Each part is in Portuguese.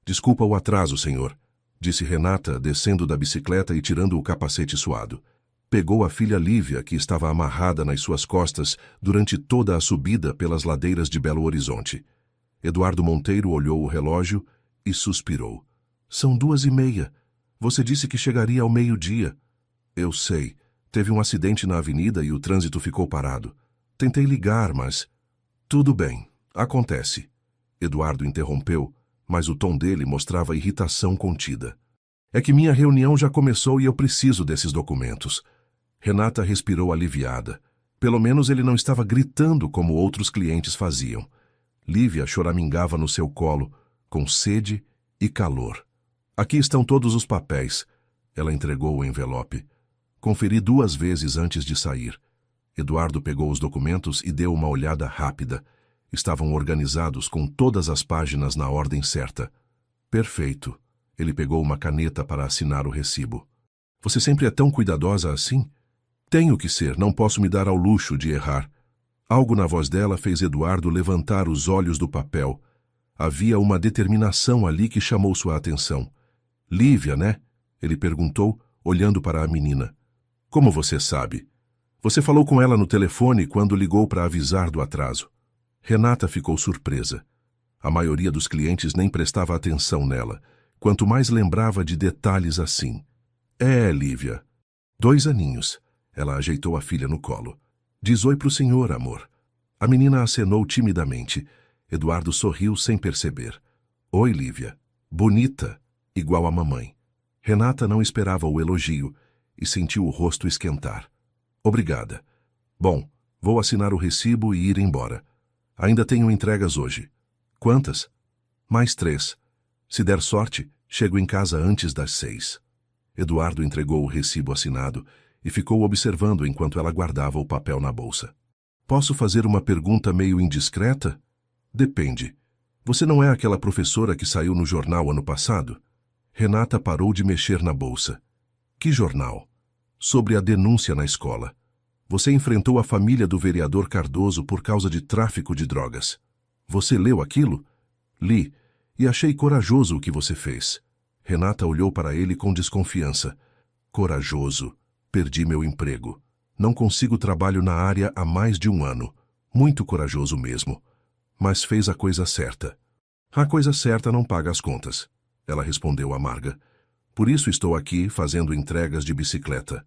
Desculpa o atraso, senhor, disse Renata, descendo da bicicleta e tirando o capacete suado. Pegou a filha Lívia, que estava amarrada nas suas costas durante toda a subida pelas ladeiras de Belo Horizonte. Eduardo Monteiro olhou o relógio e suspirou. São 2h30. Você disse que chegaria ao meio-dia. Eu sei. Teve um acidente na avenida e o trânsito ficou parado. Tentei ligar, mas... Tudo bem. Acontece. Eduardo interrompeu, mas o tom dele mostrava irritação contida. É que minha reunião já começou e eu preciso desses documentos. Renata respirou aliviada. Pelo menos ele não estava gritando como outros clientes faziam. Lívia choramingava no seu colo, com sede e calor. Aqui estão todos os papéis. Ela entregou o envelope. Conferi 2 vezes antes de sair. Eduardo pegou os documentos e deu uma olhada rápida. Estavam organizados com todas as páginas na ordem certa. Perfeito. Ele pegou uma caneta para assinar o recibo. Você sempre é tão cuidadosa assim? Tenho que ser, não posso me dar ao luxo de errar. Algo na voz dela fez Eduardo levantar os olhos do papel. Havia uma determinação ali que chamou sua atenção. Lívia, né? Ele perguntou, olhando para a menina. Como você sabe? Você falou com ela no telefone quando ligou para avisar do atraso. Renata ficou surpresa. A maioria dos clientes nem prestava atenção nela, quanto mais lembrava de detalhes assim. É, Lívia. 2 aninhos. Ela ajeitou a filha no colo. Diz oi pro senhor, amor. A menina acenou timidamente. Eduardo sorriu sem perceber. Oi, Lívia. Bonita, igual a mamãe. Renata não esperava o elogio e sentiu o rosto esquentar. Obrigada. Bom, vou assinar o recibo e ir embora. Ainda tenho entregas hoje. Quantas? Mais 3. Se der sorte, chego em casa antes das 6. Eduardo entregou o recibo assinado e ficou observando enquanto ela guardava o papel na bolsa. Posso fazer uma pergunta meio indiscreta? Depende. Você não é aquela professora que saiu no jornal ano passado? Renata parou de mexer na bolsa. Que jornal? Sobre a denúncia na escola. Você enfrentou a família do vereador Cardoso por causa de tráfico de drogas. Você leu aquilo? Li, e achei corajoso o que você fez. Renata olhou para ele com desconfiança. Corajoso. Perdi meu emprego. Não consigo trabalho na área há mais de 1 ano. Muito corajoso mesmo. Mas fez a coisa certa. A coisa certa não paga as contas. Ela respondeu amarga. Por isso estou aqui fazendo entregas de bicicleta.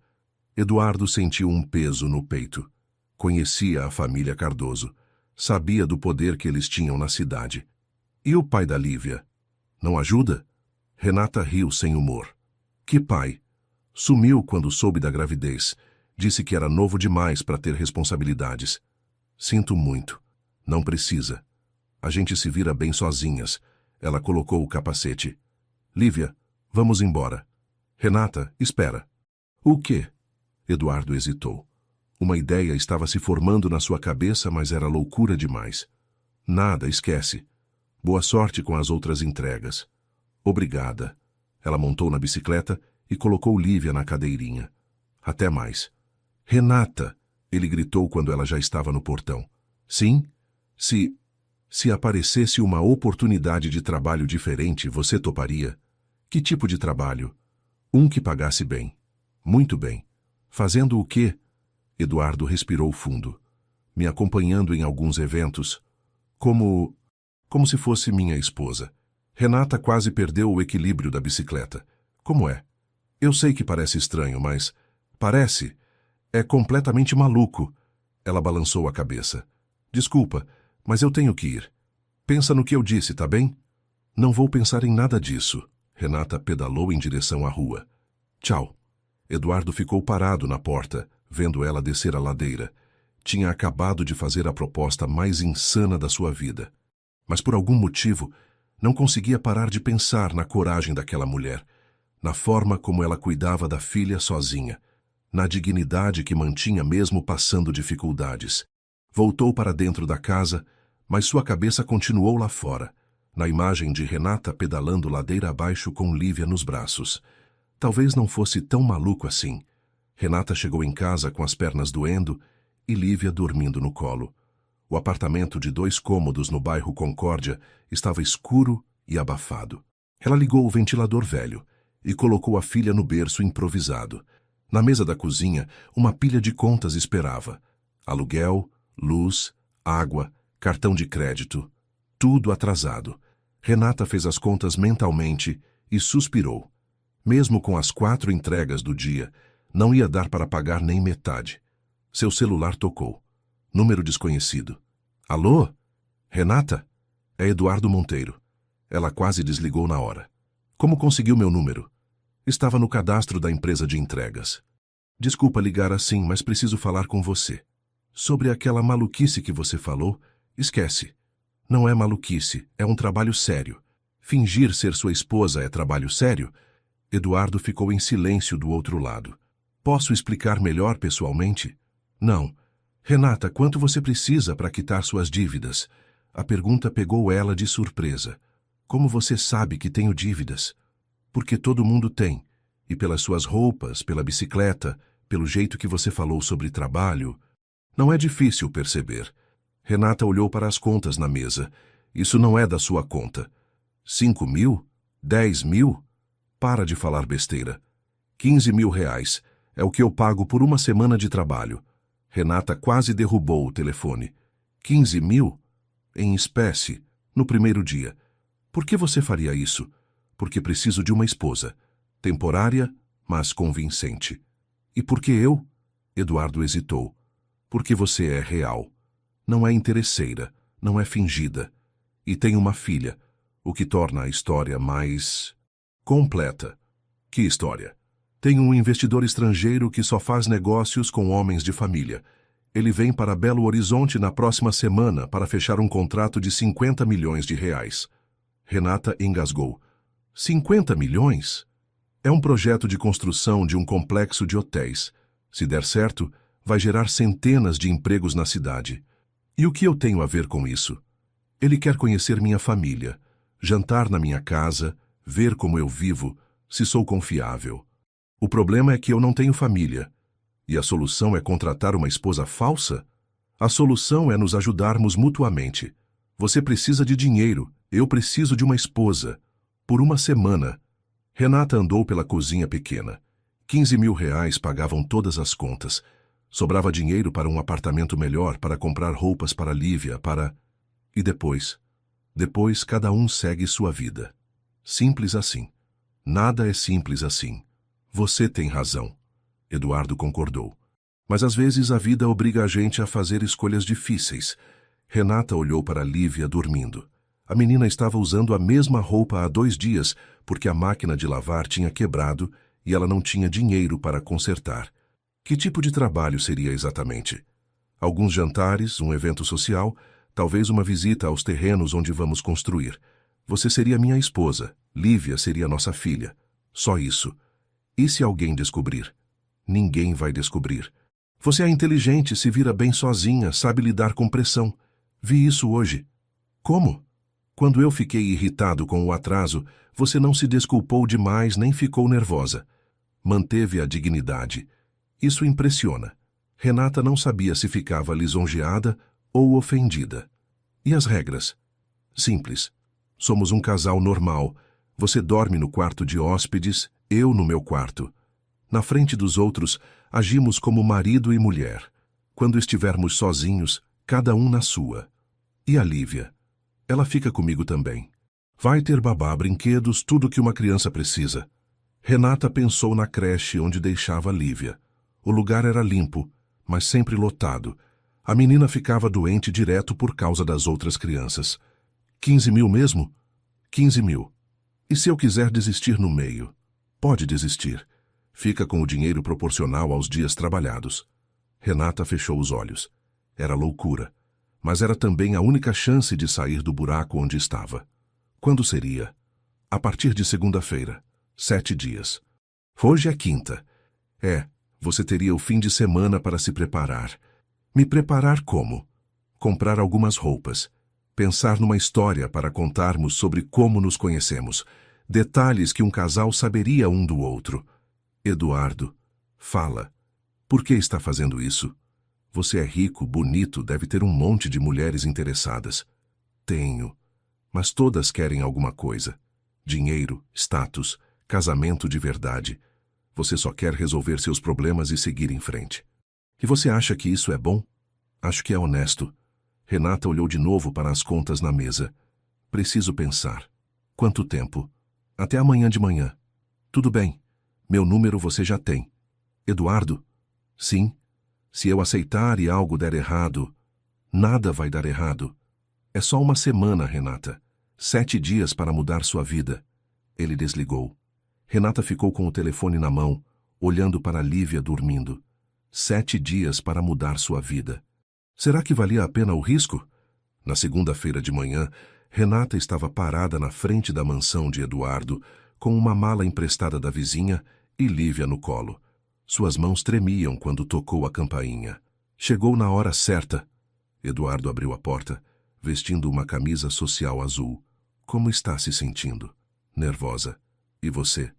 Eduardo sentiu um peso no peito. Conhecia a família Cardoso. Sabia do poder que eles tinham na cidade. E o pai da Lívia? Não ajuda? Renata riu sem humor. Que pai? Sumiu quando soube da gravidez. Disse que era novo demais para ter responsabilidades. Sinto muito. Não precisa. A gente se vira bem sozinhas. Ela colocou o capacete. Lívia, vamos embora. Renata, espera. O quê? Eduardo hesitou. Uma ideia estava se formando na sua cabeça, mas era loucura demais. Nada, esquece. Boa sorte com as outras entregas. Obrigada. Ela montou na bicicleta e colocou Lívia na cadeirinha. Até mais. Renata! Ele gritou quando ela já estava no portão. Sim? Se aparecesse uma oportunidade de trabalho diferente, você toparia? Que tipo de trabalho? Um que pagasse bem. Muito bem. Fazendo o quê? Eduardo respirou fundo. Me acompanhando em alguns eventos. Como se fosse minha esposa. Renata quase perdeu o equilíbrio da bicicleta. Como é? Eu sei que parece estranho, mas... Parece. É completamente maluco. Ela balançou a cabeça. Desculpa, mas eu tenho que ir. Pensa no que eu disse, tá bem? Não vou pensar em nada disso. Renata pedalou em direção à rua. Tchau. Eduardo ficou parado na porta, vendo ela descer a ladeira. Tinha acabado de fazer a proposta mais insana da sua vida. Mas por algum motivo, não conseguia parar de pensar na coragem daquela mulher, na forma como ela cuidava da filha sozinha, na dignidade que mantinha mesmo passando dificuldades. Voltou para dentro da casa, mas sua cabeça continuou lá fora, na imagem de Renata pedalando ladeira abaixo com Lívia nos braços. Talvez não fosse tão maluco assim. Renata chegou em casa com as pernas doendo e Lívia dormindo no colo. O apartamento de 2 cômodos no bairro Concórdia estava escuro e abafado. Ela ligou o ventilador velho e colocou a filha no berço improvisado. Na mesa da cozinha, uma pilha de contas esperava. Aluguel, luz, água, cartão de crédito, tudo atrasado. Renata fez as contas mentalmente e suspirou. Mesmo com as 4 entregas do dia, não ia dar para pagar nem metade. Seu celular tocou. Número desconhecido. Alô? Renata? É Eduardo Monteiro. Ela quase desligou na hora. Como conseguiu meu número? Estava no cadastro da empresa de entregas. Desculpa ligar assim, mas preciso falar com você. Sobre aquela maluquice que você falou, esquece. Não é maluquice, é um trabalho sério. Fingir ser sua esposa é trabalho sério? Eduardo ficou em silêncio do outro lado. Posso explicar melhor pessoalmente? Não. Renata, quanto você precisa para quitar suas dívidas? A pergunta pegou ela de surpresa. Como você sabe que tenho dívidas? Porque todo mundo tem. E pelas suas roupas, pela bicicleta, pelo jeito que você falou sobre trabalho, não é difícil perceber. Renata olhou para as contas na mesa. Isso não é da sua conta. 5 mil? 10 mil? Para de falar besteira. 15 mil reais. É o que eu pago por uma semana de trabalho. Renata quase derrubou o telefone. 15 mil? Em espécie, no primeiro dia. Por que você faria isso? Porque preciso de uma esposa. Temporária, mas convincente. E por que eu? Eduardo hesitou. Porque você é real. Não é interesseira, não é fingida. E tem uma filha, o que torna a história mais completa. Que história? Tem um investidor estrangeiro que só faz negócios com homens de família. Ele vem para Belo Horizonte na próxima semana para fechar um contrato de 50 milhões de reais. Renata engasgou. 50 milhões? É um projeto de construção de um complexo de hotéis. Se der certo, vai gerar centenas de empregos na cidade. E o que eu tenho a ver com isso? Ele quer conhecer minha família, jantar na minha casa, ver como eu vivo, se sou confiável. O problema é que eu não tenho família. E a solução é contratar uma esposa falsa? A solução é nos ajudarmos mutuamente. Você precisa de dinheiro, eu preciso de uma esposa. Por uma semana. Renata andou pela cozinha pequena. 15 mil reais pagavam todas as contas. Sobrava dinheiro para um apartamento melhor, para comprar roupas para Lívia, para... E depois? Depois cada um segue sua vida. Simples assim. Nada é simples assim. Você tem razão. Eduardo concordou. Mas às vezes a vida obriga a gente a fazer escolhas difíceis. Renata olhou para Lívia dormindo. A menina estava usando a mesma roupa há 2 dias, porque a máquina de lavar tinha quebrado e ela não tinha dinheiro para consertar. Que tipo de trabalho seria exatamente? Alguns jantares, um evento social, talvez uma visita aos terrenos onde vamos construir. Você seria minha esposa, Lívia seria nossa filha. Só isso. E se alguém descobrir? Ninguém vai descobrir. Você é inteligente, se vira bem sozinha, sabe lidar com pressão. Vi isso hoje. Como? Quando eu fiquei irritado com o atraso, você não se desculpou demais nem ficou nervosa. Manteve a dignidade. Isso impressiona. Renata não sabia se ficava lisonjeada ou ofendida. E as regras? Simples. Somos um casal normal. Você dorme no quarto de hóspedes, eu no meu quarto. Na frente dos outros, agimos como marido e mulher. Quando estivermos sozinhos, cada um na sua. E a Lívia? Ela fica comigo também. Vai ter babá, brinquedos, tudo que uma criança precisa. Renata pensou na creche onde deixava a Lívia. O lugar era limpo, mas sempre lotado. A menina ficava doente direto por causa das outras crianças. 15 mil mesmo? 15 mil. E se eu quiser desistir no meio? Pode desistir. Fica com o dinheiro proporcional aos dias trabalhados. Renata fechou os olhos. Era loucura. Mas era também a única chance de sair do buraco onde estava. Quando seria? A partir de segunda-feira. 7 dias. Hoje é quinta. Você teria o fim de semana para se preparar. Me preparar como? Comprar algumas roupas. Pensar numa história para contarmos sobre como nos conhecemos. Detalhes que um casal saberia um do outro. Eduardo, fala. Por que está fazendo isso? Você é rico, bonito, deve ter um monte de mulheres interessadas. Tenho. Mas todas querem alguma coisa. dinheiro, status, casamento de verdade. Você só quer resolver seus problemas e seguir em frente. E você acha que isso é bom? Acho que é honesto. Renata olhou de novo para as contas na mesa. Preciso pensar. Quanto tempo? Até amanhã de manhã. Tudo bem. Meu número você já tem. Eduardo? Sim. Se eu aceitar e algo der errado... Nada vai dar errado. É só uma semana, Renata. 7 dias para mudar sua vida. Ele desligou. Renata ficou com o telefone na mão, olhando para Lívia dormindo. 7 dias para mudar sua vida. Será que valia a pena o risco? Na segunda-feira de manhã, Renata estava parada na frente da mansão de Eduardo, com uma mala emprestada da vizinha e Lívia no colo. Suas mãos tremiam quando tocou a campainha. Chegou na hora certa. Eduardo abriu a porta, vestindo uma camisa social azul. Como está se sentindo? Nervosa. E você?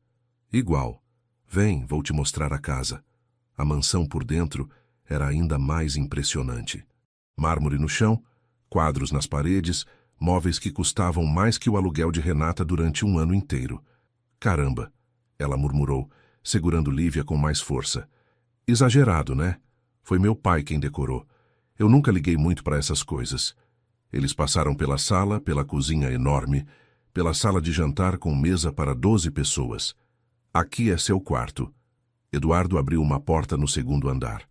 Igual. Vem, vou te mostrar a casa. A mansão por dentro era ainda mais impressionante. Mármore no chão, quadros nas paredes, móveis que custavam mais que o aluguel de Renata durante um ano inteiro. Caramba, ela murmurou, segurando Lívia com mais força. Exagerado, né? Foi meu pai quem decorou. Eu nunca liguei muito para essas coisas. Eles passaram pela sala, pela cozinha enorme, pela sala de jantar com mesa para 12 pessoas. Aqui é seu quarto. Eduardo abriu uma porta no segundo andar.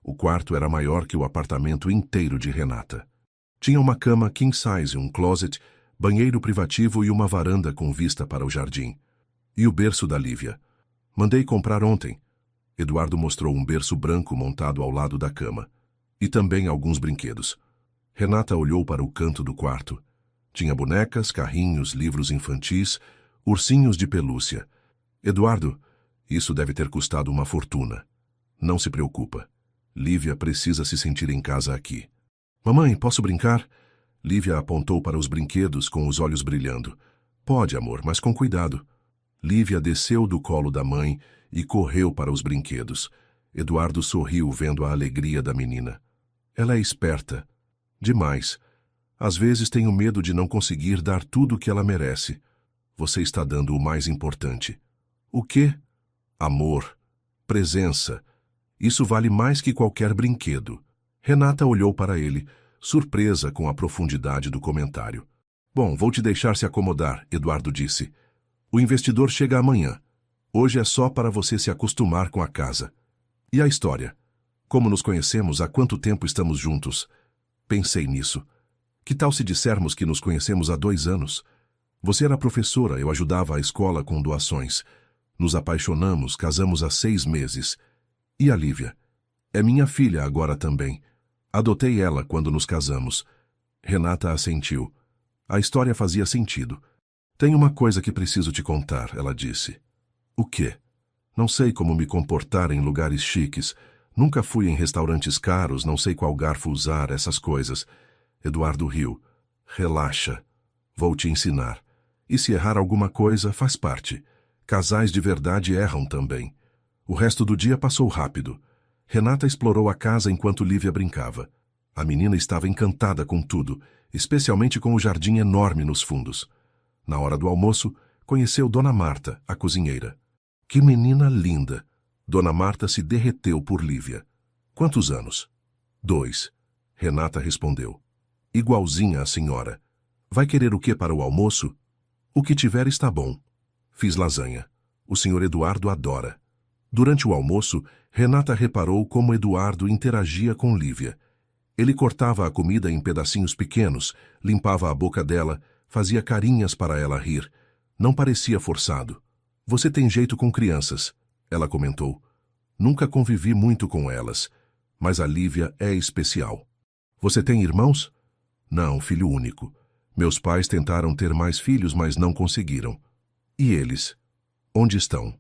O quarto era maior que o apartamento inteiro de Renata. Tinha uma cama king size, um closet, banheiro privativo e uma varanda com vista para o jardim. E o berço da Lívia. Mandei comprar ontem. Eduardo mostrou um berço branco montado ao lado da cama. E também alguns brinquedos. Renata olhou para o canto do quarto. Tinha bonecas, carrinhos, livros infantis, ursinhos de pelúcia. Eduardo, isso deve ter custado uma fortuna. Não se preocupa. Lívia precisa se sentir em casa aqui. Mamãe, posso brincar? Lívia apontou para os brinquedos com os olhos brilhando. Pode, amor, mas com cuidado. Lívia desceu do colo da mãe e correu para os brinquedos. Eduardo sorriu vendo a alegria da menina. Ela é esperta. Demais. Às vezes tenho medo de não conseguir dar tudo o que ela merece. Você está dando o mais importante. O quê? Amor. Presença. Isso vale mais que qualquer brinquedo. Renata olhou para ele, surpresa com a profundidade do comentário. Bom, vou te deixar se acomodar, Eduardo disse. O investidor chega amanhã. Hoje é só para você se acostumar com a casa. E a história? Como nos conhecemos, há quanto tempo estamos juntos? Pensei nisso. Que tal se dissermos que nos conhecemos há 2 anos? Você era professora, eu ajudava a escola com doações. Nos apaixonamos, casamos há 6 meses. E a Lívia? É minha filha agora também. Adotei ela quando nos casamos. Renata assentiu. A história fazia sentido. Tem uma coisa que preciso te contar, ela disse. O quê? Não sei como me comportar em lugares chiques. Nunca fui em restaurantes caros, não sei qual garfo usar, essas coisas. Eduardo riu. Relaxa. Vou te ensinar. E se errar alguma coisa, faz parte. Casais de verdade erram também. O resto do dia passou rápido. Renata explorou a casa enquanto Lívia brincava. A menina estava encantada com tudo, especialmente com o jardim enorme nos fundos. Na hora do almoço, conheceu Dona Marta, a cozinheira. Que menina linda! Dona Marta se derreteu por Lívia. Quantos anos? 2. Renata respondeu. Igualzinha à senhora. Vai querer o que para o almoço? O que tiver está bom. Fiz lasanha. O senhor Eduardo adora. Durante o almoço, Renata reparou como Eduardo interagia com Lívia. Ele cortava a comida em pedacinhos pequenos, limpava a boca dela, fazia carinhas para ela rir. Não parecia forçado. Você tem jeito com crianças, ela comentou. Nunca convivi muito com elas, mas a Lívia é especial. Você tem irmãos? Não, filho único. Meus pais tentaram ter mais filhos, mas não conseguiram. E eles? Onde estão?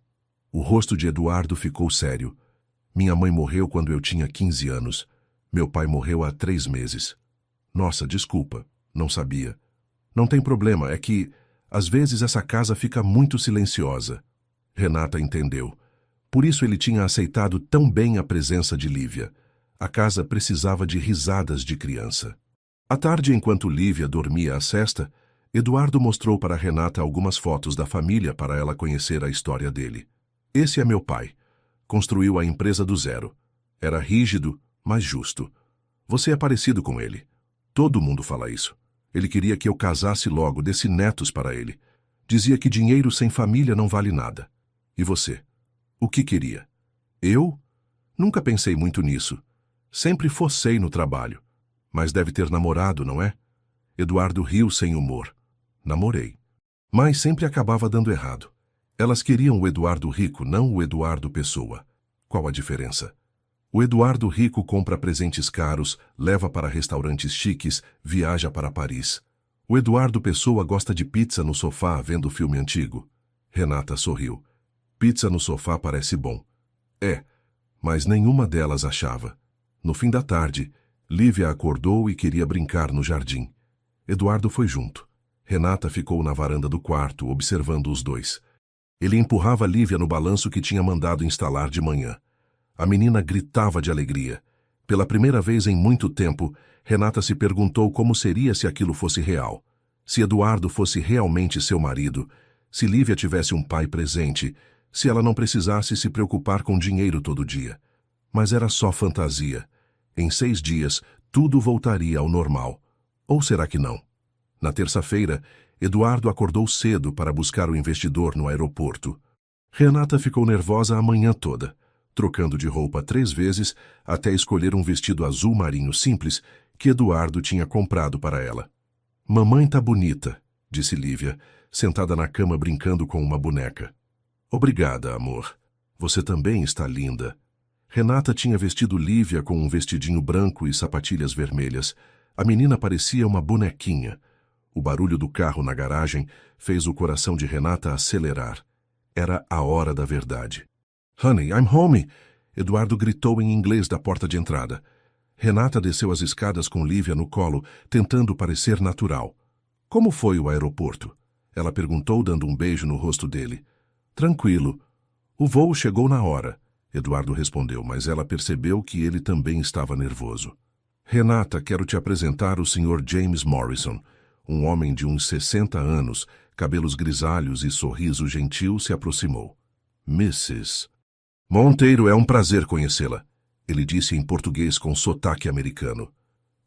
O rosto de Eduardo ficou sério. Minha mãe morreu quando eu tinha 15 anos. Meu pai morreu há 3 meses. Nossa, desculpa, não sabia. Não tem problema, é que, às vezes, essa casa fica muito silenciosa. Renata entendeu. Por isso ele tinha aceitado tão bem a presença de Lívia. A casa precisava de risadas de criança. À tarde, enquanto Lívia dormia a sesta, Eduardo mostrou para Renata algumas fotos da família para ela conhecer a história dele. Esse é meu pai. Construiu a empresa do zero. Era rígido, mas justo. Você é parecido com ele. Todo mundo fala isso. Ele queria que eu casasse logo, desse netos para ele. Dizia que dinheiro sem família não vale nada. E você? O que queria? Eu? Nunca pensei muito nisso. Sempre forcei no trabalho. Mas deve ter namorado, não é? Eduardo riu sem humor. Namorei. Mas sempre acabava dando errado. Elas queriam o Eduardo rico, não o Eduardo Pessoa. Qual a diferença? O Eduardo rico compra presentes caros, leva para restaurantes chiques, viaja para Paris. O Eduardo Pessoa gosta de pizza no sofá vendo filme antigo. Renata sorriu. Pizza no sofá parece bom. É, mas nenhuma delas achava. No fim da tarde, Lívia acordou e queria brincar no jardim. Eduardo foi junto. Renata ficou na varanda do quarto, observando os dois. Ele empurrava Lívia no balanço que tinha mandado instalar de manhã. A menina gritava de alegria. Pela primeira vez em muito tempo, Renata se perguntou como seria se aquilo fosse real. Se Eduardo fosse realmente seu marido, se Lívia tivesse um pai presente, se ela não precisasse se preocupar com dinheiro todo dia. Mas era só fantasia. Em 6 dias, tudo voltaria ao normal. Ou será que não? Na terça-feira, Eduardo acordou cedo para buscar o investidor no aeroporto. Renata ficou nervosa a manhã toda, trocando de roupa 3 vezes até escolher um vestido azul marinho simples que Eduardo tinha comprado para ela. Mamãe tá bonita, disse Lívia, sentada na cama brincando com uma boneca. Obrigada, amor. Você também está linda. Renata tinha vestido Lívia com um vestidinho branco e sapatilhas vermelhas. A menina parecia uma bonequinha. O barulho do carro na garagem fez o coração de Renata acelerar. Era a hora da verdade. Honey, I'm home! Eduardo gritou em inglês da porta de entrada. Renata desceu as escadas com Lívia no colo, tentando parecer natural. Como foi o aeroporto? Ela perguntou, dando um beijo no rosto dele. Tranquilo. O voo chegou na hora. Eduardo respondeu, mas ela percebeu que ele também estava nervoso. Renata, quero te apresentar o Sr. James Morrison. Um homem de uns 60 anos, cabelos grisalhos e sorriso gentil, se aproximou. Mrs. Monteiro, é um prazer conhecê-la. Ele disse em português com sotaque americano.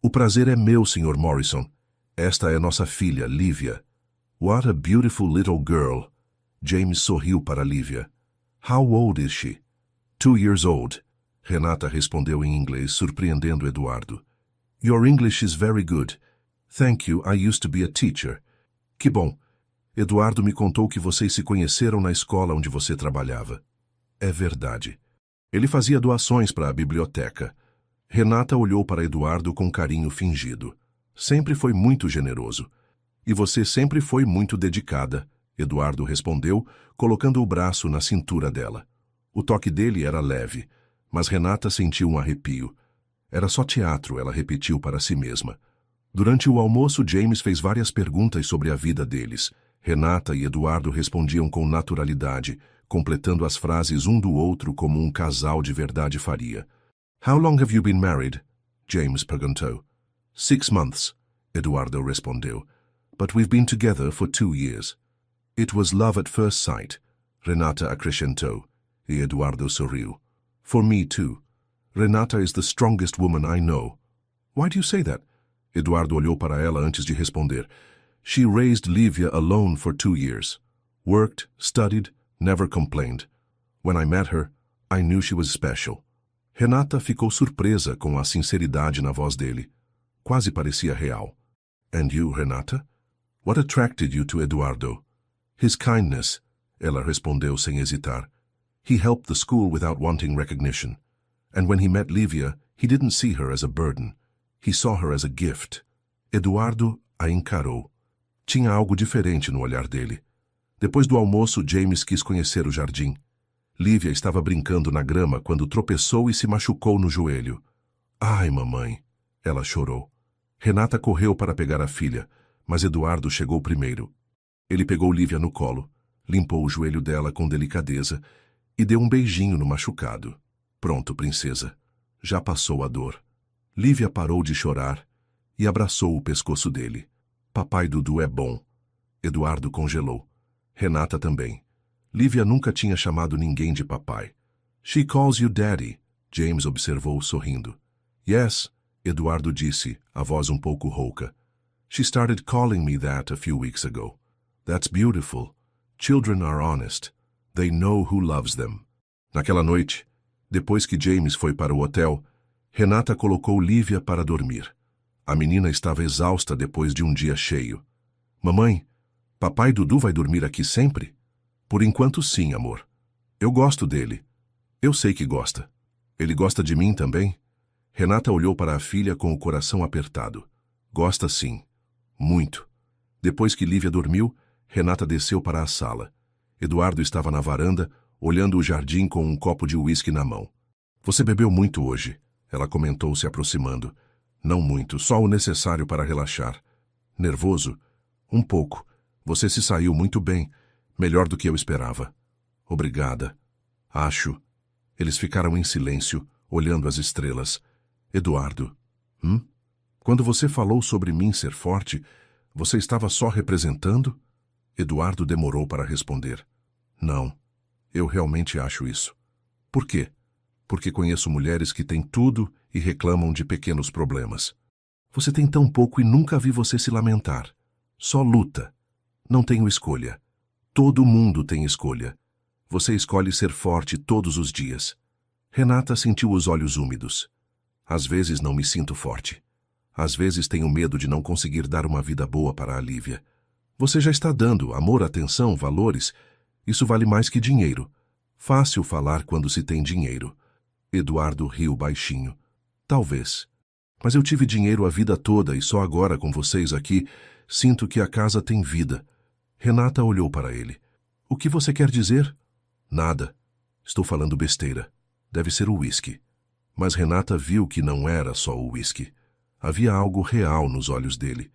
O prazer é meu, Sr. Morrison. Esta é nossa filha, Lívia. What a beautiful little girl. James sorriu para Lívia. How old is she? 2 years old. Renata respondeu em inglês, surpreendendo Eduardo. Your English is very good. Thank you, I used to be a teacher. Que bom. Eduardo me contou que vocês se conheceram na escola onde você trabalhava. É verdade. Ele fazia doações para a biblioteca. Renata olhou para Eduardo com carinho fingido. Sempre foi muito generoso. E você sempre foi muito dedicada, Eduardo respondeu, colocando o braço na cintura dela. O toque dele era leve, mas Renata sentiu um arrepio. Era só teatro, ela repetiu para si mesma. Durante o almoço, James fez várias perguntas sobre a vida deles. Renata e Eduardo respondiam com naturalidade, completando as frases um do outro como um casal de verdade faria. How long have you been married? James perguntou. 6 months, Eduardo respondeu. But we've been together for 2 years. It was love at first sight, Renata acrescentou, e Eduardo sorriu. For me too. Renata is the strongest woman I know. Why do you say that? Eduardo olhou para ela antes de responder. She raised Lívia alone for 2 years. Worked, studied, never complained. When I met her, I knew she was special. Renata ficou surpresa com a sinceridade na voz dele. Quase parecia real. And you, Renata? What attracted you to Eduardo? His kindness, ela respondeu sem hesitar. He helped the school without wanting recognition. And when he met Lívia, he didn't see her as a burden. He saw her as a gift. Eduardo a encarou. Tinha algo diferente no olhar dele. Depois do almoço, James quis conhecer o jardim. Lívia estava brincando na grama quando tropeçou e se machucou no joelho. Ai, mamãe! Ela chorou. Renata correu para pegar a filha, mas Eduardo chegou primeiro. Ele pegou Lívia no colo, limpou o joelho dela com delicadeza e deu um beijinho no machucado. Pronto, princesa. Já passou a dor. Lívia parou de chorar e abraçou o pescoço dele. Papai Dudu é bom. Eduardo congelou. Renata também. Lívia nunca tinha chamado ninguém de papai. She calls you daddy, James observou sorrindo. Yes, Eduardo disse, a voz um pouco rouca. She started calling me that a few weeks ago. That's beautiful. Children are honest. They know who loves them. Naquela noite, depois que James foi para o hotel, Renata colocou Lívia para dormir. A menina estava exausta depois de um dia cheio. Mamãe, papai Dudu vai dormir aqui sempre? Por enquanto sim, amor. Eu gosto dele. Eu sei que gosta. Ele gosta de mim também? Renata olhou para a filha com o coração apertado. Gosta sim. Muito. Depois que Lívia dormiu, Renata desceu para a sala. Eduardo estava na varanda, olhando o jardim com um copo de uísque na mão. Você bebeu muito hoje, ela comentou se aproximando. Não muito, só o necessário para relaxar. Nervoso? Um pouco. Você se saiu muito bem, melhor do que eu esperava. Obrigada. Acho. Eles ficaram em silêncio, olhando as estrelas. Eduardo. Quando você falou sobre mim ser forte, você estava só representando? Eduardo demorou para responder. Não, eu realmente acho isso. Por quê? Porque conheço mulheres que têm tudo e reclamam de pequenos problemas. Você tem tão pouco e nunca vi você se lamentar. Só luta. Não tenho escolha. Todo mundo tem escolha. Você escolhe ser forte todos os dias. Renata sentiu os olhos úmidos. Às vezes não me sinto forte. Às vezes tenho medo de não conseguir dar uma vida boa para a Lívia. Você já está dando amor, atenção, valores. Isso vale mais que dinheiro. Fácil falar quando se tem dinheiro. Eduardo riu baixinho. Talvez. Mas eu tive dinheiro a vida toda e só agora com vocês aqui sinto que a casa tem vida. Renata olhou para ele. O que você quer dizer? Nada. Estou falando besteira. Deve ser o uísque. Mas Renata viu que não era só o uísque. Havia algo real nos olhos dele.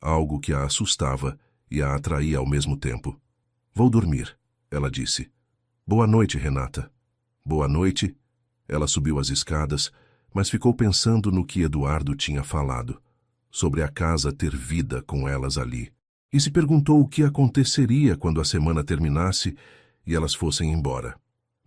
Algo que a assustava e a atraía ao mesmo tempo. Vou dormir, ela disse. Boa noite, Renata. Boa noite. Ela subiu as escadas, mas ficou pensando no que Eduardo tinha falado, sobre a casa ter vida com elas ali, e se perguntou o que aconteceria quando a semana terminasse e elas fossem embora.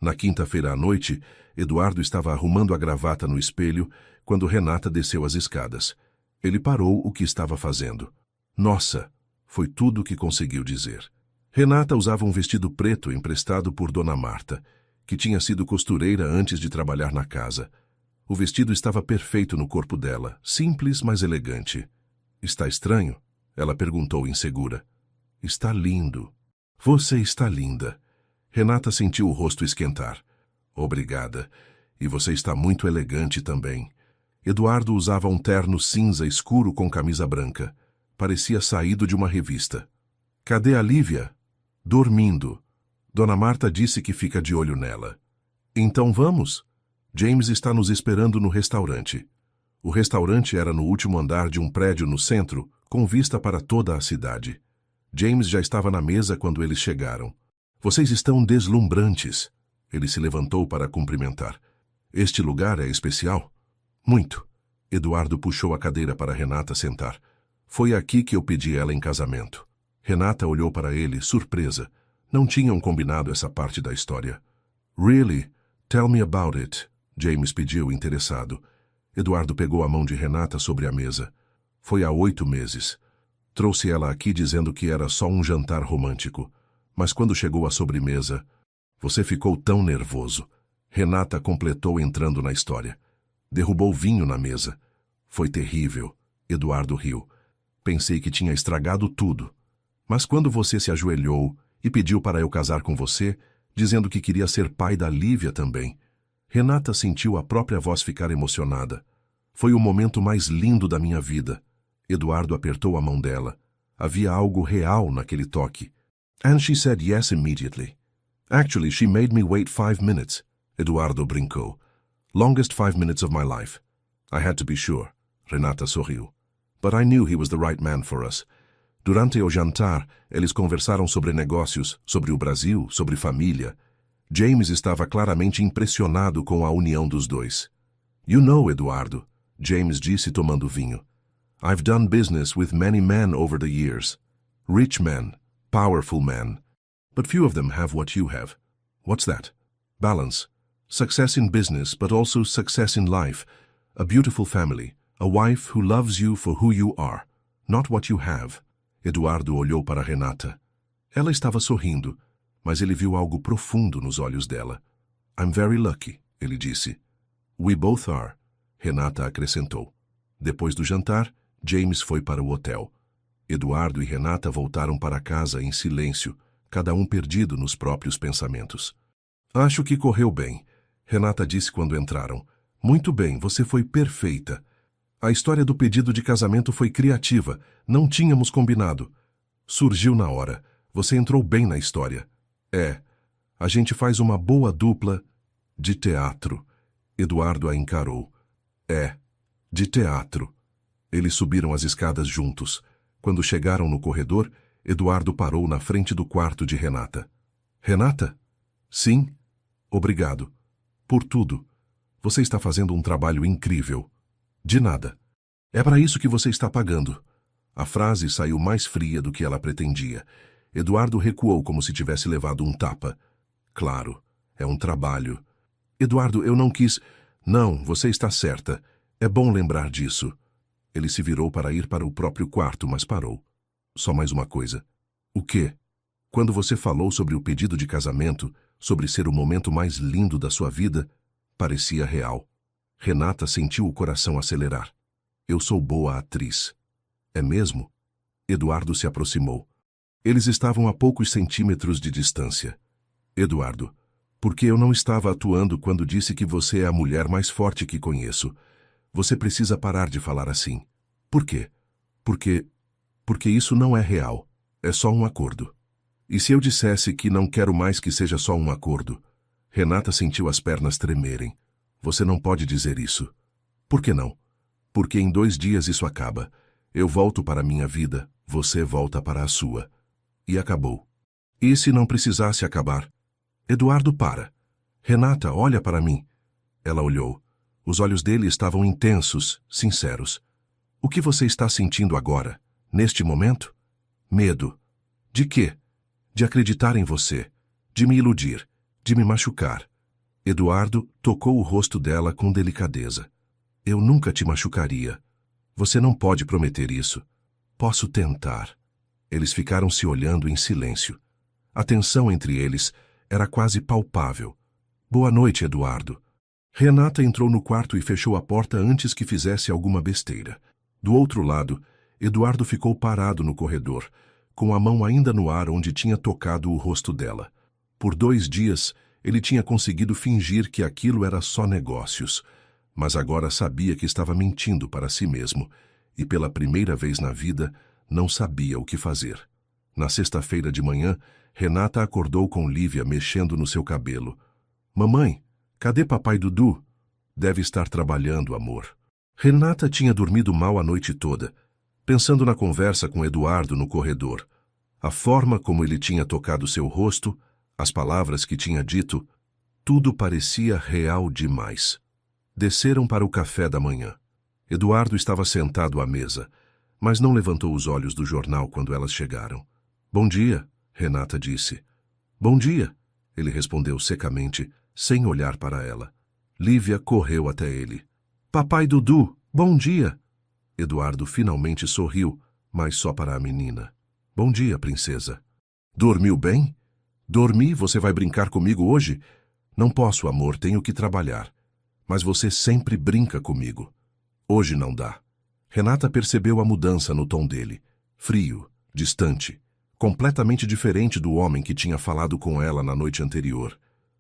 Na quinta-feira à noite, Eduardo estava arrumando a gravata no espelho quando Renata desceu as escadas. Ele parou o que estava fazendo. Nossa, foi tudo o que conseguiu dizer. Renata usava um vestido preto emprestado por Dona Marta, que tinha sido costureira antes de trabalhar na casa. O vestido estava perfeito no corpo dela, simples, mas elegante. Está estranho? Ela perguntou insegura. Está lindo. Você está linda. Renata sentiu o rosto esquentar. Obrigada. E você está muito elegante também. Eduardo usava um terno cinza escuro com camisa branca. Parecia saído de uma revista. Cadê a Lívia? Dormindo. Dona Marta disse que fica de olho nela. Então vamos? James está nos esperando no restaurante. O restaurante era no último andar de um prédio no centro, com vista para toda a cidade. James já estava na mesa quando eles chegaram. Vocês estão deslumbrantes. Ele se levantou para cumprimentar. Este lugar é especial? Muito. Eduardo puxou a cadeira para Renata sentar. Foi aqui que eu pedi ela em casamento. Renata olhou para ele, surpresa. Não tinham combinado essa parte da história. Really? Tell me about it. James pediu, interessado. Eduardo pegou a mão de Renata sobre a mesa. Foi há 8 meses. Trouxe ela aqui dizendo que era só um jantar romântico. Mas quando chegou a sobremesa... Você ficou tão nervoso. Renata completou entrando na história. Derrubou vinho na mesa. Foi terrível. Eduardo riu. Pensei que tinha estragado tudo. Mas quando você se ajoelhou e pediu para eu casar com você, dizendo que queria ser pai da Lívia também, Renata sentiu a própria voz ficar emocionada. Foi o momento mais lindo da minha vida. Eduardo apertou a mão dela. Havia algo real naquele toque. And she said yes immediately. Actually, she made me wait 5 minutes. Eduardo brincou. Longest 5 minutes of my life. I had to be sure. Renata sorriu. But I knew he was the right man for us. Durante o jantar, eles conversaram sobre negócios, sobre o Brasil, sobre família. James estava claramente impressionado com a união dos dois. You know, Eduardo, James disse tomando vinho. I've done business with many men over the years. Rich men, powerful men. But few of them have what you have. What's that? Balance. Success in business, but also success in life. A beautiful family. A wife who loves you for who you are, not what you have. Eduardo olhou para Renata. Ela estava sorrindo, mas ele viu algo profundo nos olhos dela. I'm very lucky, ele disse. We both are, Renata acrescentou. Depois do jantar, James foi para o hotel. Eduardo e Renata voltaram para casa em silêncio, cada um perdido nos próprios pensamentos. Acho que correu bem, Renata disse quando entraram. Muito bem, você foi perfeita. A história do pedido de casamento foi criativa, não tínhamos combinado. Surgiu na hora, você entrou bem na história. A gente faz uma boa dupla de teatro. Eduardo a encarou. De teatro. Eles subiram as escadas juntos. Quando chegaram no corredor, Eduardo parou na frente do quarto de Renata. Renata? Sim? Obrigado. Por tudo. Você está fazendo um trabalho incrível. De nada. É para isso que você está pagando. A frase saiu mais fria do que ela pretendia. Eduardo recuou como se tivesse levado um tapa. Claro, é um trabalho. Eduardo, eu não quis... Não, você está certa. É bom lembrar disso. Ele se virou para ir para o próprio quarto, mas parou. Só mais uma coisa. O quê? Quando você falou sobre o pedido de casamento, sobre ser o momento mais lindo da sua vida, parecia real. Renata sentiu o coração acelerar. Eu sou boa atriz. É mesmo? Eduardo se aproximou. Eles estavam a poucos centímetros de distância. Eduardo, porque eu não estava atuando quando disse que você é a mulher mais forte que conheço. Você precisa parar de falar assim. Por quê? Porque isso não é real. É só um acordo. E se eu dissesse que não quero mais que seja só um acordo? Renata sentiu as pernas tremerem. Você não pode dizer isso. Por que não? Porque em 2 dias isso acaba. Eu volto para a minha vida, você volta para a sua. E acabou. E se não precisasse acabar? Eduardo, para. Renata, olha para mim. Ela olhou. Os olhos dele estavam intensos, sinceros. O que você está sentindo agora, neste momento? Medo. De quê? De acreditar em você, de me iludir, de me machucar. Eduardo tocou o rosto dela com delicadeza. Eu nunca te machucaria. Você não pode prometer isso. Posso tentar. Eles ficaram se olhando em silêncio. A tensão entre eles era quase palpável. Boa noite, Eduardo. Renata entrou no quarto e fechou a porta antes que fizesse alguma besteira. Do outro lado, Eduardo ficou parado no corredor, com a mão ainda no ar onde tinha tocado o rosto dela. Por 2 dias, ele tinha conseguido fingir que aquilo era só negócios, mas agora sabia que estava mentindo para si mesmo, e pela primeira vez na vida, não sabia o que fazer. Na sexta-feira de manhã, Renata acordou com Lívia mexendo no seu cabelo. Mamãe, cadê papai Dudu? Deve estar trabalhando, amor. Renata tinha dormido mal a noite toda, pensando na conversa com Eduardo no corredor. A forma como ele tinha tocado seu rosto, as palavras que tinha dito, tudo parecia real demais. Desceram para o café da manhã. Eduardo estava sentado à mesa, mas não levantou os olhos do jornal quando elas chegaram. Bom dia, Renata disse. Bom dia, ele respondeu secamente, sem olhar para ela. Lívia correu até ele. Papai Dudu, bom dia. Eduardo finalmente sorriu, mas só para a menina. Bom dia, princesa. Dormiu bem? Dormi, você vai brincar comigo hoje? Não posso, amor, tenho que trabalhar. Mas você sempre brinca comigo. Hoje não dá. Renata percebeu a mudança no tom dele. Frio, distante, completamente diferente do homem que tinha falado com ela na noite anterior.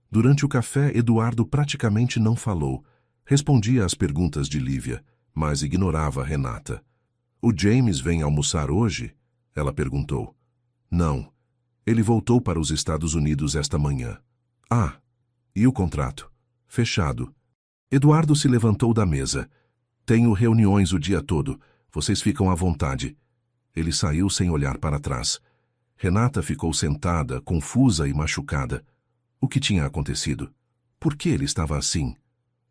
Durante o café, Eduardo praticamente não falou. Respondia às perguntas de Lívia, mas ignorava Renata. O James vem almoçar hoje? Ela perguntou. Não. Ele voltou para os Estados Unidos esta manhã. Ah, e o contrato? Fechado. Eduardo se levantou da mesa. Tenho reuniões o dia todo. Vocês ficam à vontade. Ele saiu sem olhar para trás. Renata ficou sentada, confusa e machucada. O que tinha acontecido? Por que ele estava assim?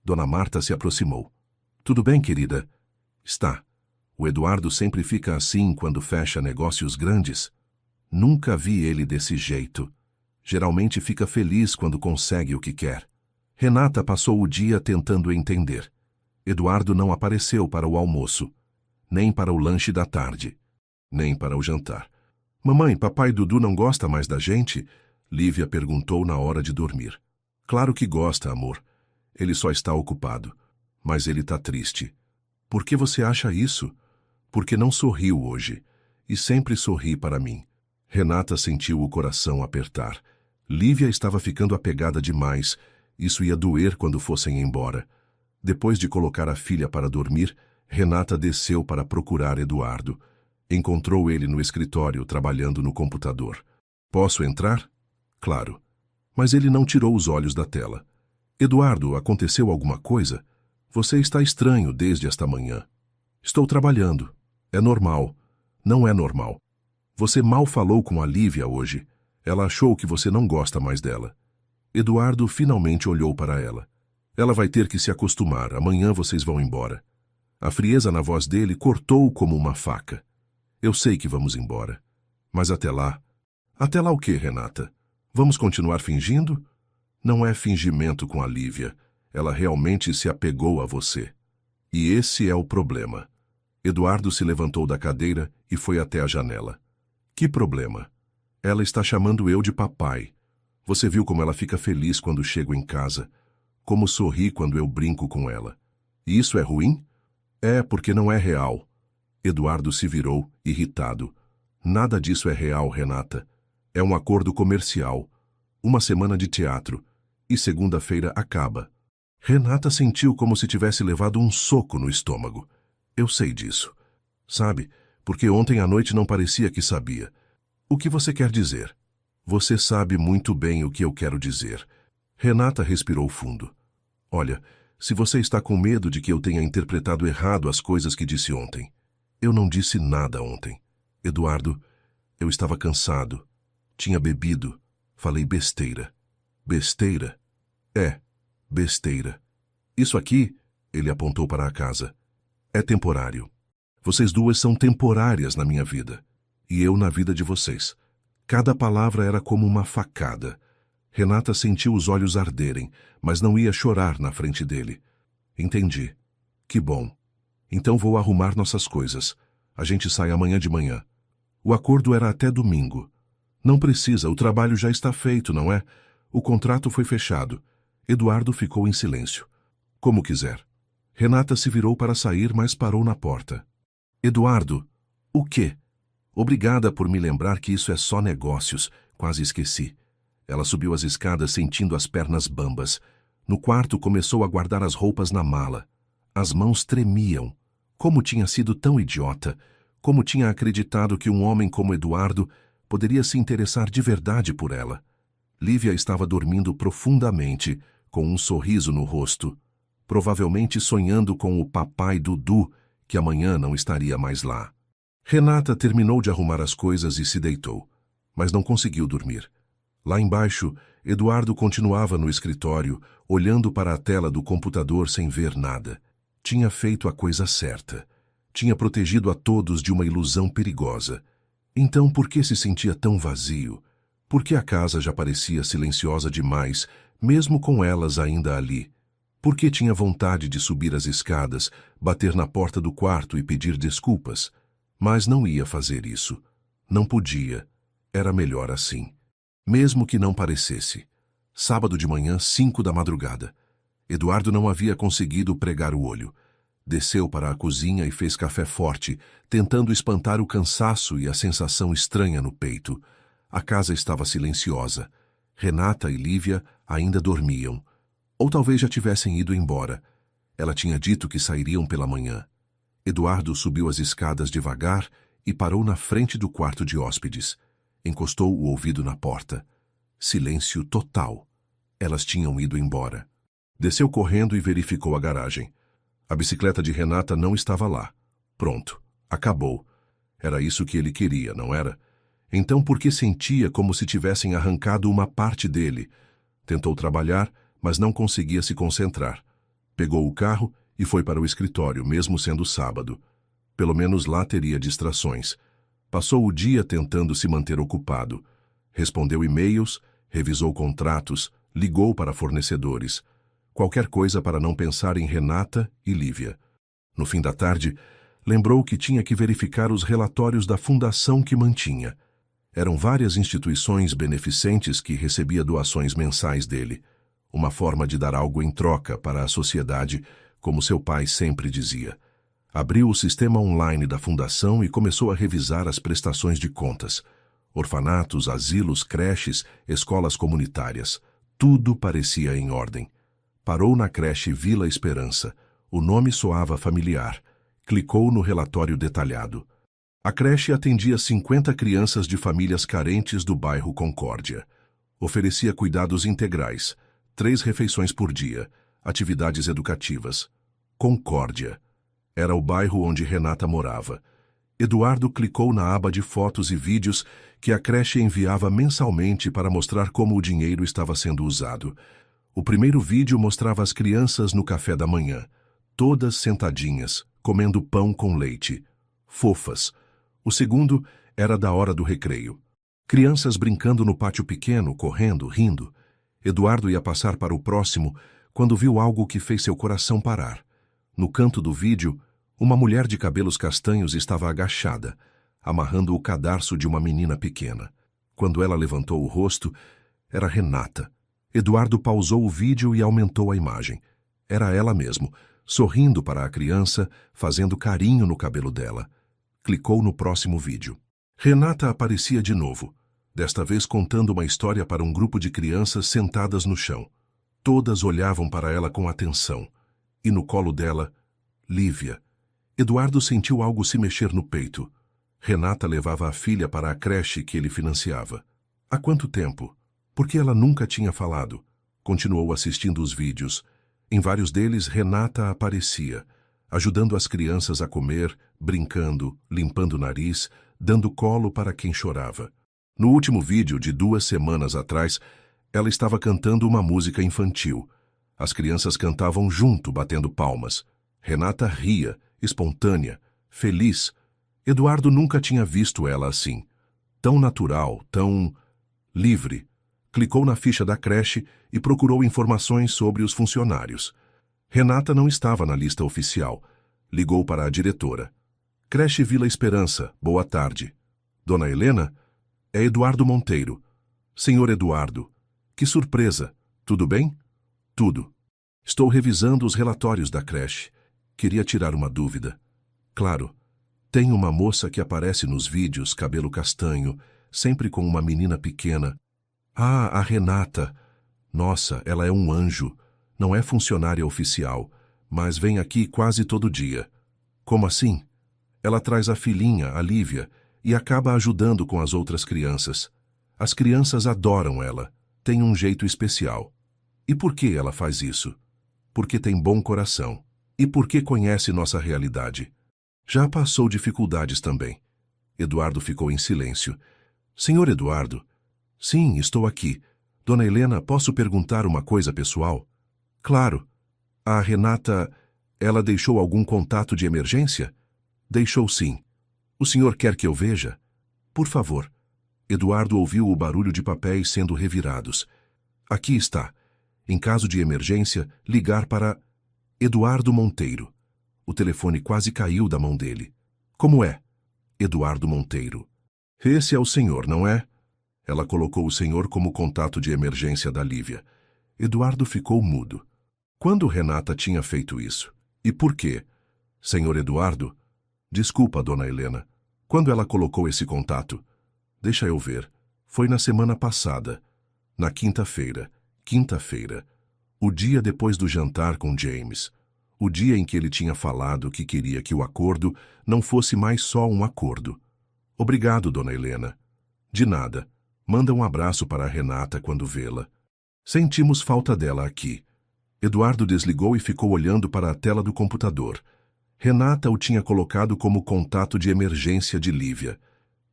Dona Marta se aproximou. Tudo bem, querida? Está. O Eduardo sempre fica assim quando fecha negócios grandes? Nunca vi ele desse jeito. Geralmente fica feliz quando consegue o que quer. Renata passou o dia tentando entender. Eduardo não apareceu para o almoço, nem para o lanche da tarde, nem para o jantar. Mamãe, papai Dudu não gosta mais da gente? Lívia perguntou na hora de dormir. Claro que gosta, amor. Ele só está ocupado. Mas ele está triste. Por que você acha isso? Porque não sorriu hoje. E sempre sorri para mim. Renata sentiu o coração apertar. Lívia estava ficando apegada demais. Isso ia doer quando fossem embora. Depois de colocar a filha para dormir, Renata desceu para procurar Eduardo. Encontrou ele no escritório, trabalhando no computador. Posso entrar? Claro. Mas ele não tirou os olhos da tela. Eduardo, aconteceu alguma coisa? Você está estranho desde esta manhã. Estou trabalhando. É normal. Não é normal. Você mal falou com a Lívia hoje. Ela achou que você não gosta mais dela. Eduardo finalmente olhou para ela. Ela vai ter que se acostumar. Amanhã vocês vão embora. A frieza na voz dele cortou como uma faca. Eu sei que vamos embora. Mas até lá... Até lá o quê, Renata? Vamos continuar fingindo? Não é fingimento com a Lívia. Ela realmente se apegou a você. E esse é o problema. Eduardo se levantou da cadeira e foi até a janela. Que problema? Ela está chamando eu de papai. Você viu como ela fica feliz quando chego em casa? Como sorri quando eu brinco com ela? E isso é ruim? É, porque não é real. Eduardo se virou, irritado. Nada disso é real, Renata. É um acordo comercial. Uma semana de teatro. E segunda-feira acaba. Renata sentiu como se tivesse levado um soco no estômago. Eu sei disso. Sabe, porque ontem à noite não parecia que sabia. O que você quer dizer? Você sabe muito bem o que eu quero dizer. Renata respirou fundo. Olha, se você está com medo de que eu tenha interpretado errado as coisas que disse ontem. Eu não disse nada ontem. Eduardo, eu estava cansado. Tinha bebido. Falei besteira. Besteira? É, besteira. Isso aqui, ele apontou para a casa, é temporário. Vocês duas são temporárias na minha vida. E eu na vida de vocês. Cada palavra era como uma facada. Renata sentiu os olhos arderem, mas não ia chorar na frente dele. Entendi. Que bom. Então vou arrumar nossas coisas. A gente sai amanhã de manhã. O acordo era até domingo. Não precisa, o trabalho já está feito, não é? O contrato foi fechado. Eduardo ficou em silêncio. Como quiser. Renata se virou para sair, mas parou na porta. Eduardo, o quê? Obrigada por me lembrar que isso é só negócios. Quase esqueci. Ela subiu as escadas sentindo as pernas bambas. No quarto começou a guardar as roupas na mala. As mãos tremiam. Como tinha sido tão idiota. Como tinha acreditado que um homem como Eduardo poderia se interessar de verdade por ela. Lívia estava dormindo profundamente, com um sorriso no rosto. Provavelmente sonhando com o papai Dudu, que amanhã não estaria mais lá. Renata terminou de arrumar as coisas e se deitou, mas não conseguiu dormir. Lá embaixo, Eduardo continuava no escritório, olhando para a tela do computador sem ver nada. Tinha feito a coisa certa. Tinha protegido a todos de uma ilusão perigosa. Então, por que se sentia tão vazio? Por que a casa já parecia silenciosa demais, mesmo com elas ainda ali? Por que tinha vontade de subir as escadas, bater na porta do quarto e pedir desculpas? Mas não ia fazer isso. Não podia. Era melhor assim. Mesmo que não parecesse. Sábado de manhã, 5 da madrugada. Eduardo não havia conseguido pregar o olho. Desceu para a cozinha e fez café forte, tentando espantar o cansaço e a sensação estranha no peito. A casa estava silenciosa. Renata e Lívia ainda dormiam. Ou talvez já tivessem ido embora. Ela tinha dito que sairiam pela manhã. Eduardo subiu as escadas devagar e parou na frente do quarto de hóspedes. Encostou o ouvido na porta. Silêncio total. Elas tinham ido embora. Desceu correndo e verificou a garagem. A bicicleta de Renata não estava lá. Pronto. Acabou. Era isso que ele queria, não era? Então por que sentia como se tivessem arrancado uma parte dele? Tentou trabalhar, mas não conseguia se concentrar. Pegou o carro e foi para o escritório, mesmo sendo sábado. Pelo menos lá teria distrações. Passou o dia tentando se manter ocupado. Respondeu e-mails, revisou contratos, ligou para fornecedores. Qualquer coisa para não pensar em Renata e Lívia. No fim da tarde, lembrou que tinha que verificar os relatórios da fundação que mantinha. Eram várias instituições beneficentes que recebia doações mensais dele. Uma forma de dar algo em troca para a sociedade, como seu pai sempre dizia. Abriu o sistema online da fundação e começou a revisar as prestações de contas. Orfanatos, asilos, creches, escolas comunitárias. Tudo parecia em ordem. Parou na creche Vila Esperança. O nome soava familiar. Clicou no relatório detalhado. A creche atendia 50 crianças de famílias carentes do bairro Concórdia. Oferecia cuidados integrais, 3 refeições por dia, atividades educativas. Concórdia. Era o bairro onde Renata morava. Eduardo clicou na aba de fotos e vídeos que a creche enviava mensalmente para mostrar como o dinheiro estava sendo usado. O primeiro vídeo mostrava as crianças no café da manhã, todas sentadinhas, comendo pão com leite. Fofas. O segundo era da hora do recreio. Crianças brincando no pátio pequeno, correndo, rindo. Eduardo ia passar para o próximo quando viu algo que fez seu coração parar. No canto do vídeo, uma mulher de cabelos castanhos estava agachada, amarrando o cadarço de uma menina pequena. Quando ela levantou o rosto, era Renata. Eduardo pausou o vídeo e aumentou a imagem. Era ela mesmo, sorrindo para a criança, fazendo carinho no cabelo dela. Clicou no próximo vídeo. Renata aparecia de novo, desta vez contando uma história para um grupo de crianças sentadas no chão. Todas olhavam para ela com atenção. E no colo dela, Lívia. Eduardo sentiu algo se mexer no peito. Renata levava a filha para a creche que ele financiava. Há quanto tempo? Porque ela nunca tinha falado. Continuou assistindo os vídeos. Em vários deles, Renata aparecia, ajudando as crianças a comer, brincando, limpando o nariz, dando colo para quem chorava. No último vídeo, de 2 semanas atrás, ela estava cantando uma música infantil. As crianças cantavam junto, batendo palmas. Renata ria, espontânea, feliz. Eduardo nunca tinha visto ela assim. Tão natural, tão livre. Clicou na ficha da creche e procurou informações sobre os funcionários. Renata não estava na lista oficial. Ligou para a diretora. Creche Vila Esperança, boa tarde. Dona Helena? É Eduardo Monteiro. Senhor Eduardo. Que surpresa. Tudo bem? Tudo. Estou revisando os relatórios da creche. Queria tirar uma dúvida. Claro. Tem uma moça que aparece nos vídeos, cabelo castanho, sempre com uma menina pequena. Ah, a Renata. Nossa, ela é um anjo. Não é funcionária oficial, mas vem aqui quase todo dia. Como assim? Ela traz a filhinha, a Lívia, e acaba ajudando com as outras crianças. As crianças adoram ela. Tem um jeito especial. E por que ela faz isso? Porque tem bom coração. E porque conhece nossa realidade. Já passou dificuldades também. Eduardo ficou em silêncio. Senhor Eduardo? Sim, estou aqui. Dona Helena, posso perguntar uma coisa pessoal? Claro. A Renata, ela deixou algum contato de emergência? Deixou sim. O senhor quer que eu veja? Por favor. Eduardo ouviu o barulho de papéis sendo revirados. Aqui está. Em caso de emergência, ligar para Eduardo Monteiro. O telefone quase caiu da mão dele. Como é? Eduardo Monteiro. Esse é o senhor, não é? Ela colocou o senhor como contato de emergência da Lívia. Eduardo ficou mudo. Quando Renata tinha feito isso? E por quê? Senhor Eduardo? Desculpa, dona Helena. Quando ela colocou esse contato? Deixa eu ver. Foi na semana passada. Na quinta-feira. Quinta-feira. O dia depois do jantar com James. O dia em que ele tinha falado que queria que o acordo não fosse mais só um acordo. Obrigado, dona Helena. De nada. Manda um abraço para a Renata quando vê-la. Sentimos falta dela aqui. Eduardo desligou e ficou olhando para a tela do computador. Renata o tinha colocado como contato de emergência de Lívia.